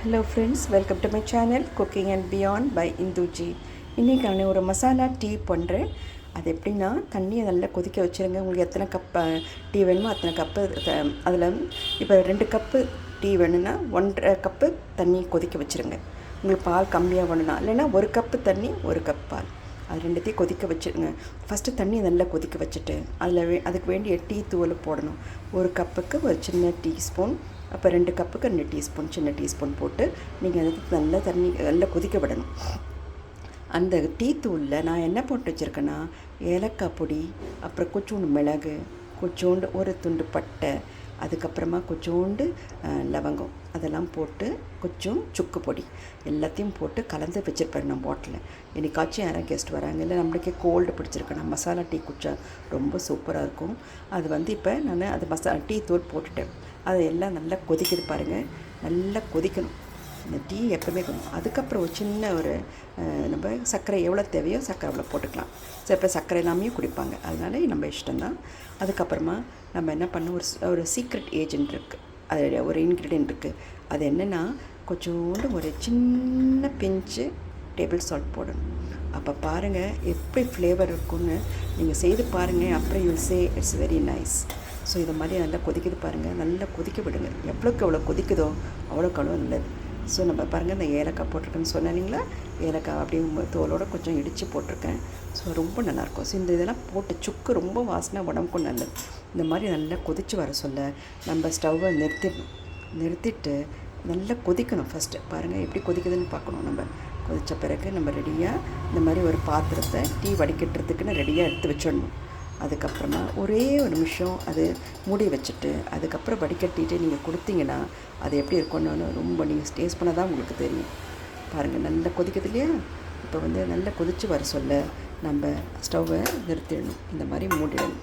Hello friends, welcome to my channel cooking and beyond by Indhuji. இன்றைக்கி நான் ஒரு masala tea பண்ணுறேன். அது எப்படின்னா, தண்ணியை நல்லா கொதிக்க வச்சுருங்க. உங்களுக்கு எத்தனை கப்பு டீ வேணுமோ அத்தனை கப்பு. அதில் இப்போ 2 கப்பு டீ வேணும்னா 1.5 கப்பு தண்ணி கொதிக்க வச்சுருங்க. உங்களுக்கு பால் கம்மியாக வேணும்னா, இல்லைன்னா 1 கப்பு தண்ணி 1 கப் பால், அது ரெண்டுத்தையும் கொதிக்க வச்சுருங்க. ஃபஸ்ட்டு தண்ணியை நல்லா கொதிக்க வச்சுட்டு அதுக்கு வேண்டிய டீ தூள் போடணும். 1 கப்புக்கு ஒரு சின்ன டீஸ்பூன், அப்போ 2 கப்புக்கு 2 டீஸ்பூன், சின்ன டீஸ்பூன் போட்டு நீங்கள் அதுக்கு நல்லா தண்ணி நல்லா கொதிக்க விடணும். அந்த டீ தூளில் நான் என்ன போட்டு வச்சுருக்கேன்னா, ஏலக்காய் பொடி, அப்புறம் கொஞ்சோண்டு மிளகு, கொஞ்சோண்டு ஒரு துண்டு பட்டை, அதுக்கப்புறமா கொஞ்சோண்டு லவங்கம், அதெல்லாம் போட்டு கொஞ்சம் சுக்கு பொடி எல்லாத்தையும் போட்டு கலந்து வச்சுருப்பேன் நான் பாட்டிலில். என்னைக்காச்சும் யாராவது கெஸ்ட் வராங்க, இல்லை நம்மளுக்கே கோல்டு பிடிச்சிருக்கேன், மசாலா டீ குடித்தா ரொம்ப சூப்பராக இருக்கும். அது இப்போ நான் அது டீ தூள் போட்டுட்டேன். அது எல்லாம் நல்லா கொதிக்குது பாருங்கள், நல்லா கொதிக்கணும். இந்த டீ எப்போவுமே கொதிக்கணும். அதுக்கப்புறம் ஒரு சின்ன நம்ம சர்க்கரை எவ்வளோ தேவையோ சர்க்கரை அவ்வளோ போட்டுக்கலாம். சில பேர் சர்க்கரை இல்லாமையும் குடிப்பாங்க, அதனால நம்ம இஷ்டம்தான். அதுக்கப்புறமா நம்ம என்ன பண்ணோம், ஒரு சீக்ரெட் ஏஜென்ட் இருக்குது, அது ஒரு இன்க்ரீடியன்ட் இருக்குது. அது என்னென்னா, கொஞ்சோண்டு ஒரு சின்ன பிஞ்சு டேபிள் சால்ட் போடணும். அப்போ பாருங்கள் எப்படி ஃப்ளேவர் இருக்குன்னு நீங்கள் செய்து பாருங்கள். அப்புறம் you will say it's very nice. So இதை மாதிரி நல்லா கொதிக்குது பாருங்கள், நல்லா கொதிக்க விடுங்க. எவ்வளோக்கு எவ்வளோ கொதிக்குதோ அவ்வளோக்கு அவ்வளோ நல்லது. ஸோ நம்ம பாருங்கள், இந்த ஏலக்காய் போட்டிருக்கேன்னு சொன்னீங்களா, ஏலக்காய் அப்படியே தோலோடு கொஞ்சம் இடித்து போட்டிருக்கேன். ஸோ ரொம்ப நல்லாயிருக்கும். ஸோ இந்த இதெல்லாம் போட்டு சுக்கு ரொம்ப வாசனை, உடம்புக்கும் நல்லது. இந்த மாதிரி நல்லா கொதித்து வர சொல்ல நம்ம ஸ்டவ்வை நிறுத்திட்டு நல்லா கொதிக்கணும். ஃபஸ்ட்டு பாருங்கள் எப்படி கொதிக்குதுன்னு பார்க்கணும். நம்ம கொதித்த பிறகு நம்ம ரெடியாக இந்த மாதிரி ஒரு பாத்திரத்தை டீ வடிகட்டுறதுக்குன்னு ரெடியாக எடுத்து வச்சிடணும். அதுக்கப்புறமா ஒரே ஒரு நிமிஷம் அது மூடி வச்சுட்டு அதுக்கப்புறம் வடிகட்டிட்டு நீங்கள் கொடுத்தீங்கன்னா அது எப்படி இருக்கும்னு ரொம்ப நீங்கள் டேஸ்ட் பண்ண தான் உங்களுக்கு தெரியும். பாருங்கள், நல்லா கொதிக்குது இல்லையா? இப்போ நல்லா கொதித்து வர சொல்ல நம்ம ஸ்டவ்வை நிறுத்திடணும். இந்த மாதிரி மூடிடணும்.